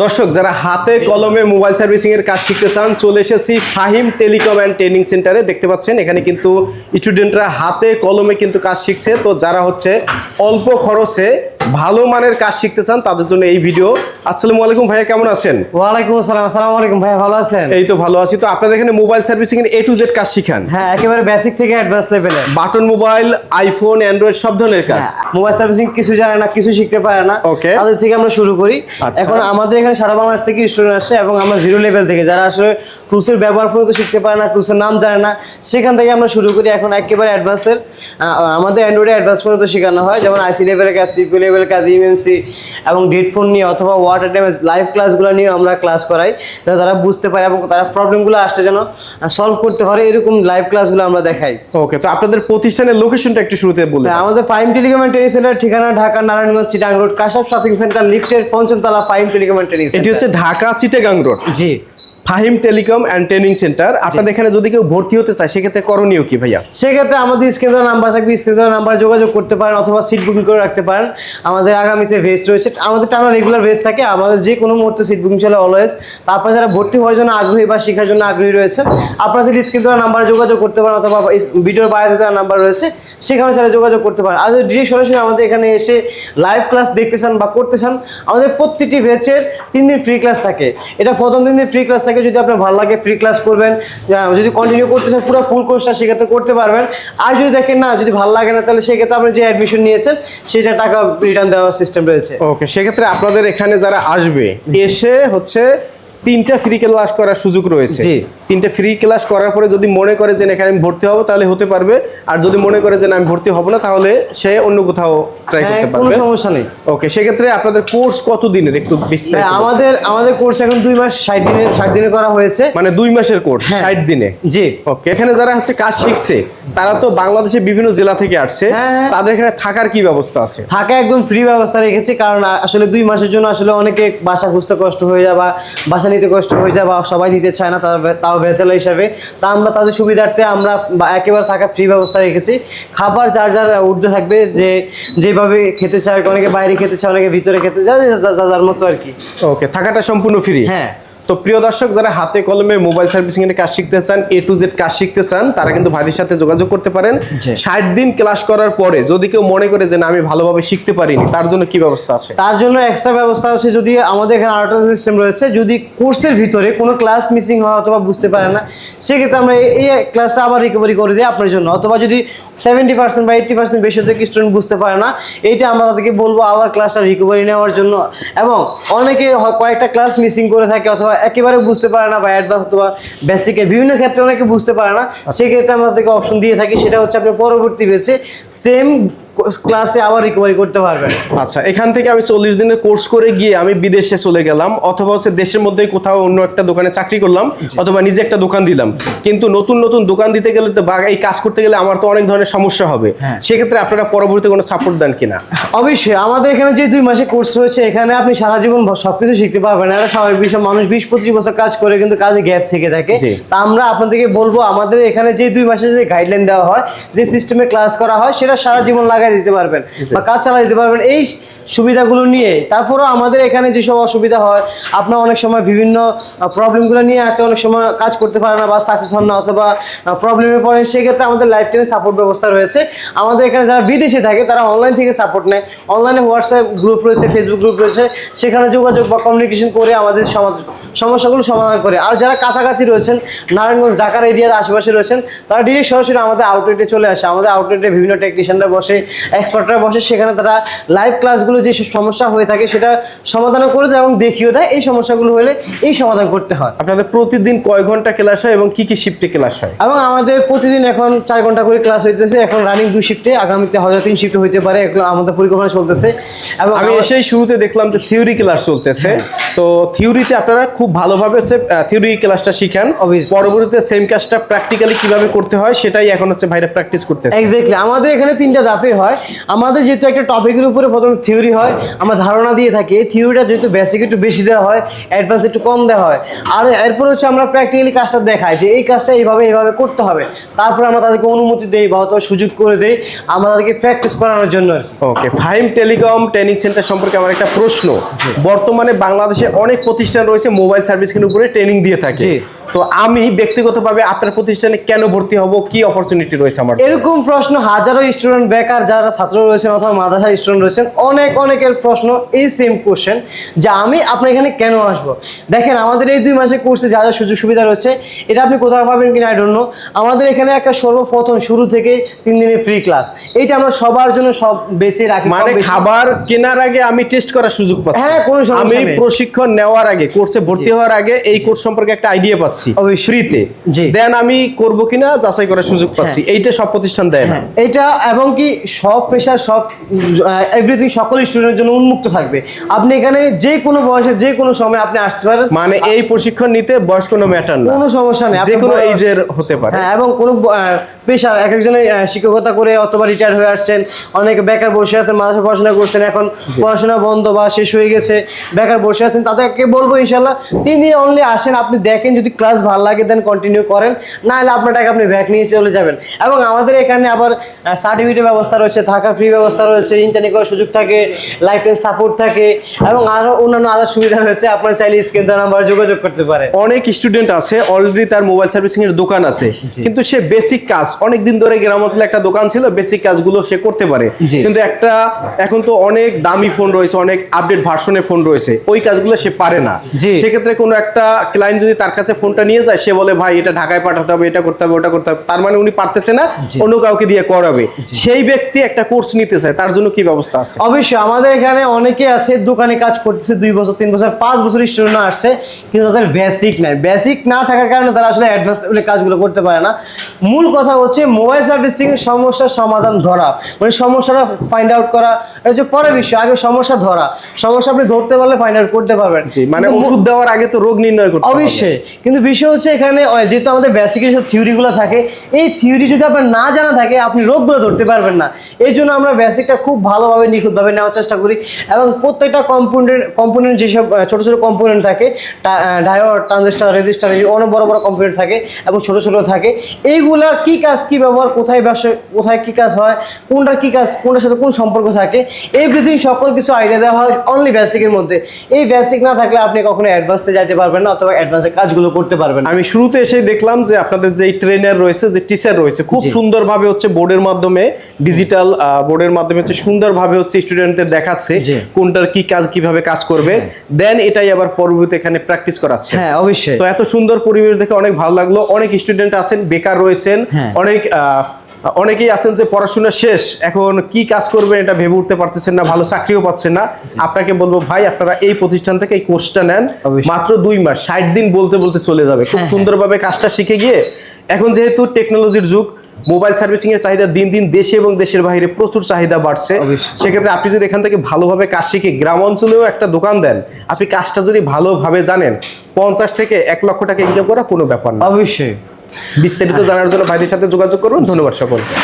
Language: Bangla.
দর্শক যারা হাতে কলমে মোবাইল সার্ভিসিং এর কাজ শিখতে চান চলে এসেছি ফাহিম টেলিকম অ্যান্ড ট্রেনিং সেন্টারে। দেখতে পাচ্ছেন এখানে কিন্তু স্টুডেন্টরা হাতে কলমে কিন্তু কাজ শিখছে। তো যারা হচ্ছে অল্প খরচে ভালো মানের কাজ শিখতে চান তাদের জন্য এই ভিডিও। আসসালামু আলাইকুম ভাইয়া, কেমন আছেন? ওয়ালাইকুম আসসালাম। আসসালামু আলাইকুম ভাইয়া, ভালো আছেন? এই তো ভালো আছি। তো আপনাদের এখানে মোবাইল সার্ভিসিং এর A to Z কাজ শিখান? হ্যাঁ, একেবারে বেসিক থেকে অ্যাডভান্স লেভেলে। বাটন মোবাইল, আইফোন, অ্যান্ড্রয়েড সব ধরনের কাজ। মোবাইল সার্ভিসিং কিছু জানে না, কিছু শিখতে পারে না, Okay. তাদের থেকে আমরা শুরু করি। আচ্ছা। এখন আমাদের এখানে সারা বাংলাদেশ থেকে স্টুডেন্ট আসে এবং আমরা জিরো লেভেল থেকে যারা আসলে টুলসের ব্যবহার পর্যন্ত শিখতে পারে না, টুলসের নাম জানে না, সেখান থেকে আমরা শুরু করি। এখন একেবারে অ্যাডভান্সের আমাদের অ্যান্ড্রয়েডে অ্যাডভান্স পর্যন্ত শেখানো হয়, যেমন আইসি লেভেলের কাজ, সিপিইউ লেভেলের কাজ, ইএমসি এবং হেডফোন নিয়ে অথবা ওয়াটার ড্যামেজ লাইভ ক্লাসগুলো নিয়ে আমরা ক্লাস করাই, যাতে তারা বুঝতে পারে এবং তারা প্রবলেমগুলো আসলে যেন সলভ করতে পারে, এরকম লাইভ ক্লাসগুলো আমরা দেখাই। ওকে, তো আপনাদের প্রতিষ্ঠানের লোকেশনটা একটু শুরুতে বলুন। আমাদের Fahim telecom and training centre ঠিকানা Dhaka Narayanganj Chittagong road Kashap shopping centre লিফটের ৫ম তলা ফাহিম টেলিকম অ্যান্ড ট্রেনিং এটি সেন্টার। হচ্ছে ঢাকা চিটাগাং রোড, জি। Fahim telecom and training centre. আপনাদের এখানে যদি কেউ ভর্তি হতে চায় সেক্ষেত্রে করণীয় কি ভাইয়া? সেক্ষেত্রে আমাদের স্ক্রিনে নাম্বার থাকবে, স্ক্রিনে নাম্বার যোগাযোগ করতে পারেন অথবা সিট বুকিং করে রাখতে পারেন। আমাদের আগামীতে ভেজ রয়েছে, আমাদের টানা রেগুলার ভেজ থাকে, আমাদের যে কোনো মুহূর্তে সিট বুকিং চলে অলওয়েজ। তারপর যারা ভর্তি হওয়ার জন্য আগ্রহী বা শেখার জন্য আগ্রহী রয়েছে, আপনারা যদি স্ক্রিনে নাম্বার যোগাযোগ করতে পারেন অথবা ভিডিওর বাইরে দেওয়া নাম্বার রয়েছে সেখানে সাথে যোগাযোগ করতে পারেন। আর যদি ডিরেক্ট সরাসরি আমাদের এখানে এসে লাইভ ক্লাস দেখতে চান বা করতে চান, আমাদের প্রত্যেকটি ব্যাচের 3 দিন ফ্রি ক্লাস থাকে। এটা প্রথম 3 দিন ফ্রি ক্লাস থাকে, যদি আপনার ভালো লাগে ফ্রি ক্লাস করবেন, যদি কন্টিনিউ করতে চান পুরো ফুল কোর্সটা সেক্ষেত্রে করতে পারবেন। আর যদি দেখেন না, যদি ভালো লাগে না, তাহলে সেক্ষেত্রে আপনি যে অ্যাডমিশন নিয়েছেন সেটা টাকা রিটার্ন দেওয়ার সিস্টেম রয়েছে। ওকে, সেক্ষেত্রে আপনাদের এখানে যারা আসবে এসে হচ্ছে 3টা ফ্রি ক্লাস করার সুযোগ রয়েছে। জি। 3টা ফ্রি ক্লাস করার পরে যদি মনে করে যে এখানে আমি ভর্তি হব তাহলে হতে পারবে, আর যদি মনে করে যে না আমি ভর্তি হব না তাহলে সে অন্য কোথাও ট্রাই করতে কোনো পারবে। সমস্যা নেই। ওকে, সেক্ষেত্রে আপনাদের কোর্স কত দিনের একটু বিস্তারিত? আমাদের কোর্স এখন 2 মাস 60 দিনে করা হয়েছে। মানে 2 মাসের কোর্স, হ্যাঁ। 60 দিনে। জি। ওকে, এখানে যারা হচ্ছে কাজ শিখছে তারা তো বাংলাদেশের বিভিন্ন জেলা থেকে আসছে, হ্যাঁ। তাদের এখানে থাকার কি ব্যবস্থা আছে? থাকা একদম ফ্রি ব্যবস্থা রেখেছি, কারণ আসলে 2 মাসের জন্য আসলে অনেকে বাসা খুঁজতে কষ্ট হয়ে যায় বা বাসা নিতে কষ্ট হয়ে যায় বা সবাই দিতে চায় না, তাও ব্যাচেলার হিসাবে। তা আমরা তাদের সুবিধার্থে আমরা একেবারে থাকা ফ্রি ব্যবস্থা রেখেছি। খাবার যার যার ঊর্ধ্বে থাকবে, যে যেভাবে খেতে চায়, অনেকে বাইরে খেতে চায়, অনেকে ভিতরে খেতে চায়, যার মতো আর কি। ওকে, থাকাটা সম্পূর্ণ ফ্রি। হ্যাঁ। তো প্রিয় দর্শক, যারা হাতে কলমে মোবাইল সার্ভিসিং এর কাজ শিখতে চান, A to Z কাজ শিখতে চান, তারা কিন্তু ভাইদের সাথে যোগাযোগ করতে পারেন। জি। 60 দিন ক্লাস করার পরে যদি কেউ মনে করে যে না আমি ভালোভাবে শিখতে পারিনি, তার জন্য কি ব্যবস্থা আছে? তার জন্য এক্সট্রা ব্যবস্থা আছে। যদি আমাদের এখানে আরেকটা সিস্টেম রয়েছে, যদি কোর্সের ভিতরে কোনো ক্লাস মিসিং হয় অথবা বুঝতে পারে না, সেক্ষেত্রে আমরা এই ক্লাসটা আবার রিকভারি করে দিই আপনার জন্য। অথবা যদি 70% বা 80% বেশি থেকে স্টুডেন্ট বুঝতে পারে না, এইটা আমরা তাদেরকে বলবো আবার ক্লাসটা রিকভারি নেওয়ার জন্য। এবং অনেকে কয়েকটা ক্লাস মিসিং করে থাকে অথবা একেবারে বুঝতে পারে না বা অ্যাডভান্স অথবা বেসিকের বিভিন্ন ক্ষেত্রে অনেকে বুঝতে পারে না, সেক্ষেত্রে আমরা তাদেরকে অপশন দিয়ে থাকি, সেটা হচ্ছে আপনি পরবর্তী বেচে সেম ক্লাসে আবার রিকভারি করতে পারবেন। আচ্ছা, এখান থেকে আমি 40 দিনের কোর্স করে গিয়ে আমি বিদেশে চলে গেলাম, অথবা হচ্ছে দেশের মধ্যেই কোথাও অন্য একটা দোকানে চাকরি করলাম, অথবা নিজে একটা দোকান দিলাম, কিন্তু নতুন নতুন দোকান দিতে গেলে তো বা এই কাজ করতে গেলে আমার তো অনেক ধরনের সমস্যা হবে। হ্যাঁ। সেক্ষেত্রে আপনারা পরবর্তীতে কোনো সাপোর্ট দেন কিনা? অবশ্যই, আমাদের এখানে যে 2 মাসের কোর্স রয়েছে, এখানে আপনি সারা জীবন সবকিছু শিখতে পারবেন না। এটা স্বাভাবিক বিষয়, মানুষ 20-25 বছর কাজ করে কিন্তু কাজে গ্যাপ থেকে থাকে। জি। তা আমরা আপনাদেরকে বলবো, আমাদের এখানে যে 2 মাসের যে গাইডলাইন দেওয়া হয়, যে সিস্টেমে ক্লাস করা হয়, সেটা সারা জীবন লাগাই দিতে পারবেন বা কাজ চালাই দিতে পারবেন এই সুবিধাগুলো নিয়ে। তারপরেও আমাদের এখানে যেসব অসুবিধা হয়, আপনার অনেক সময় বিভিন্ন প্রবলেমগুলো নিয়ে আসতে অনেক সময় কাজ করতে পারে না বা সাকসেস হন না অথবা প্রবলেমে পড়েন, সেক্ষেত্রে আমাদের লাইফ টাইমে সাপোর্ট ব্যবস্থা রয়েছে। আমাদের এখানে যারা বিদেশে থাকে তারা অনলাইন থেকে সাপোর্ট নেয়। অনলাইনে হোয়াটসঅ্যাপ গ্রুপ রয়েছে, ফেসবুক গ্রুপ রয়েছে, সেখানে যোগাযোগ বা কমিউনিকেশন করে আমাদের সমস্যাগুলো সমাধান করে। আর যারা কাছাকাছি রয়েছেন, নারায়ণগঞ্জ ঢাকার এরিয়ার আশেপাশে রয়েছেন, তারা ডিরেক্ট সরাসরি আমাদের আউটলেটে চলে আসে। আমাদের আউটলেটে বিভিন্ন টেকনিশিয়ানরা বসে, এক্সপার্টরা বসে, সেখানে তারা লাইভ ক্লাসগুলো যে সমস্যা হয়ে থাকে সেটা সমাধানও করে দেয় এবং দেখিয়ে দেয় এই সমস্যাগুলো হলে এই সমাধান করতে হয়। আপনাদের প্রতিদিন কয় ঘন্টা ক্লাস হয় এবং কি কি শিফটে ক্লাস হয়? এবং আমাদের প্রতিদিন এখন 4 ঘন্টা করে ক্লাস হইতেছে। এখন রানিং 2 শিফটে, আগামীতে হয়তো 3 শিফটে হইতে পারে, এগুলো আমাদের পরিকল্পনা চলতেছে। এবং আমি এসেই শুরুতে দেখলাম যে থিওরি ক্লাস চলতেছে। তো থিওরিতে আপনারা খুব ভালোভাবে থিওরি ক্লাসটা শিখান, পরবর্তীতে সেম কাজটা প্র্যাকটিক্যালি কিভাবে করতে হয় সেটাই এখন হচ্ছে ভাইরা প্র্যাকটিস করতেছে। এক্স্যাক্টলি, আমাদের এখানে 3টা ধাপে হয়। আমাদের যেহেতু একটা টপিকের উপরে প্রথম থিওরি হয়, আমরা ধারণা দিয়ে থাকি। এই থিওরিটা যেহেতু বেসিক একটু বেশি দেওয়া হয়, অ্যাডভান্স একটু কম দেওয়া হয়। আর এরপর হচ্ছে আমরা প্র্যাকটিক্যালি কাজটা দেখাই যে এই কাজটা এইভাবে করতে হবে। তারপর আমরা তাদেরকে অনুমতি দেই বা অথবা সুযোগ করে দেই আমরা তাদেরকে প্র্যাকটিস করানোর জন্য। ওকে, ফাহিম টেলিকম ট্রেনিং সেন্টার সম্পর্কে আমার একটা প্রশ্ন, বর্তমানে বাংলাদেশে বাংলাদেশে অনেক প্রতিষ্ঠান রয়েছে মোবাইল সার্ভিসিং এর উপরে ট্রেনিং দিয়ে থাকে। জি। তো আমি ব্যক্তিগতভাবে আপনার প্রতিষ্ঠানে কেন ভর্তি হব, কি অপরচুনিটি রয়েছে আমার? এরকম প্রশ্ন হাজারো স্টুডেন্ট, বেকার যারা ছাত্র রয়েছেন অথবা মাদ্রাসা স্টুডেন্ট রয়েছেন, অনেকের প্রশ্ন এই সেম কোশ্চেন যে আমি আপনার এখানে কেন আসবো। দেখেন আমাদের এই 2 মাসের কোর্সে যা যা সুযোগ সুবিধা রয়েছে এটা আপনি কোথাও পাবেন কিনা আই ডোন্ট নো। আমাদের এখানে একটা সর্বপ্রথম শুরু থেকে 3 দিনের ফ্রি ক্লাস, এইটা আমরা সবার জন্য সব বেশি রাখি। মানে খাবার কেনার আগে আমি টেস্ট করার সুযোগ পাচ্ছি। হ্যাঁ, কোনো সমস্যা আমি নেই। প্রশিক্ষণ নেওয়ার আগে, কোর্সে ভর্তি হওয়ার আগে এই কোর্স সম্পর্কে একটা আইডিয়া পাচ্ছি ফ্রিতে। জি। দেন আমি করব কিনা যাচাই করার সুযোগ পাচ্ছি। এইটা সব প্রতিষ্ঠান দেয় না। এটা এবং কি সব পেশা সব এভরিথিং সকল স্টুডেন্টের জন্য উন্মুক্ত থাকবে। আপনি এখানে যে কোনো বয়সে যে কোনো সময় আপনি আসতে পারেন। মানে এই প্রশিক্ষণ নিতে বয়স কোনো ম্যাটার না, কোনো সমস্যা নেই, যে কোনো আপনার এইজের হতে পারে। হ্যাঁ, এবং কোনো পেশা একজনের শিক্ষকতা করে অথবা রিটায়ার হয়ে আসছেন, অনেকে বেকার বসে আছেন, মাদ্রাসা পড়াশোনা করছেন, এখন পড়াশোনা বন্ধ বা শেষ হয়ে গেছে, বেকার বসে আছেন, তাদেরকে বলবো ইনশাল্লাহ 3 দিন অনলি আসেন, আপনি দেখেন যদি ক্লাস ভালো লাগে দেন কন্টিনিউ করেন, না হলে আপনার টাকা আপনি ব্যাক নিয়ে চলে যাবেন। এবং আমাদের এখানে আবার সার্টিফিকেটের ব্যবস্থা রয়েছে, থাকা ফ্রি ব্যবস্থা রয়েছে, ইন্টারনেট করার সুযোগ থাকে, লাইফ টাইম সাপোর্ট থাকে এবং আরো অন্যান্য আদার সুবিধা রয়েছে। আপনার চাইলে স্ক্রিন নাম্বার যোগাযোগ করতে পারেন। অনেক স্টুডেন্ট আছে অলরেডি তার মোবাইল সার্ভিসিং এর দোকান আছে, কিন্তু সে বেসিক কাজ অনেক দিন ধরে গ্রাম অঞ্চলে একটা দোকান ছিল, বেসিক কাজগুলো সে করতে পারে, জি। কিন্তু এখন তো অনেক দামি ফোন রয়েছে, অনেক আপডেট ভার্সনের ফোন রয়েছে, ওই কাজগুলো সে পারে না। জি। সেক্ষেত্রে কোনো একটা ক্লায়েন্ট যদি তার কাছে ফোনটা নিয়ে যায়, সে বলে ভাই এটা ঢাকায় পাঠাতে হবে, এটা করতে হবে, ওটা করতে হবে, তার মানে উনি পারতেছে না, অন্য কাউকে দিয়ে করাবে। সেই ব্যক্তি একটা কোর্স নিতে চায়, তার জন্য কি ব্যবস্থা আছে? অবশ্যই আমাদের এখানে অনেকে আছে দোকানে কাজ করতেছে 2 বছর 3 বছর 5 বছর স্টুডেন্ট আসছে, কিন্তু তাদের বেসিক নাই। বেসিক না থাকার কারণে তারা আসলে অ্যাডভান্স কাজগুলো করতে পারে না। মূল কথা হচ্ছে মোবাইল সার্ভিসিং সমস্যার সমাধান ধরা, মানে সমস্যাটা ফাইন্ড আউট করা, এটা হচ্ছে পরের বিষয়। আগে সমস্যা ধরা, সমস্যা আপনি ধরতে পারলে ফাইন্ড আউট করতে পারবেন। মানে কিন্তু ওষুধ দেওয়ার আগে তো রোগ নির্ণয় করতে হবে। অবশ্যই, কিন্তু বিষয় হচ্ছে এখানে যেহেতু আমাদের বেসিকের সব থিওরিগুলো থাকে, এই থিওরি যদি আপনার না জানা থাকে আপনি রোগগুলো ধরতে পারবেন না। এই জন্য আমরা বেসিকটা খুব ভালোভাবে নিখুঁতভাবে নেওয়ার চেষ্টা করি এবং প্রত্যেকটা কম্পোনেন্ট যেসব ছোট ছোট কম্পোনেন্ট থাকে, ডায়োড, ট্রানজিস্টর, রেজিস্টার, অনেক বড় বড় কম্পোনেন্ট থাকে এবং ছোট ছোট থাকে, এইগুলার কি কাজ, কি ব্যবহার, কোথায় কি কাজ হয়, কোনটার কি কাজ, কোনটার সাথে কোন সম্পর্ক থাকে, এভরিথিং সকল কিছু আইডিয়া দেওয়া হয় অনলি বেসিকের মধ্যে। এই বেসিক না থাকলে আপনি কখনো অ্যাডভান্সে যাইতে পারবেন না অথবা অ্যাডভান্সের কাজগুলো করতে পারবেন না। আমি শুরুতে এসে দেখলাম যে আপনাদের যে ট্রেনার রয়েছে, যে টিচার রয়েছে, খুব সুন্দরভাবে হচ্ছে বোর্ডের মাধ্যমে, ডিজিটাল বোর্ডের মাধ্যমে হচ্ছে সুন্দরভাবে হচ্ছে স্টুডেন্টদের দেখাচ্ছে কোনটার কি কাজ, কিভাবে কাজ করবে, দেন এটাই আবার পরবর্তীতে এখানে প্র্যাকটিস করাচ্ছে। হ্যাঁ, অবশ্যই। তো এত সুন্দর পরিবেশ দেখে অনেক ভালো লাগলো। অনেক স্টুডেন্ট আছেন বেকার রয়েছেন, অনেকেই আছেন যে পড়াশোনা শেষ, এখন কি কাজ করবেন এটা ভেবে উঠতে পারতেছেন না, ভালো চাকরিও পাচ্ছেন না। আপনাকে বলবো ভাই, আপনারা এই প্রতিষ্ঠান থেকে এই কোর্সটা নেন, মাত্র 2 মাস, 60 দিন বলতে বলতে চলে যাবে। খুব সুন্দরভাবে কাজটা শিখে গিয়ে, এখন যেহেতু টেকনোলজির যুগ, মোবাইল সার্ভিসিং এর চাহিদা দিন দিন দেশে এবং দেশের বাইরে প্রচুর চাহিদা বাড়ছে। সেক্ষেত্রে আপনি যদি এখান থেকে ভালোভাবে কাজ শিখে গ্রাম অঞ্চলেও একটা দোকান দেন, আপনি কাজটা যদি ভালোভাবে জানেন, 50 থেকে 1 লক্ষ টাকা ইনকাম করা কোনো ব্যাপার না। অবশ্যই। বিস্তারিত জানার জন্য ভাইদের সাথে যোগাযোগ করুন। ধন্যবাদ সকলকে।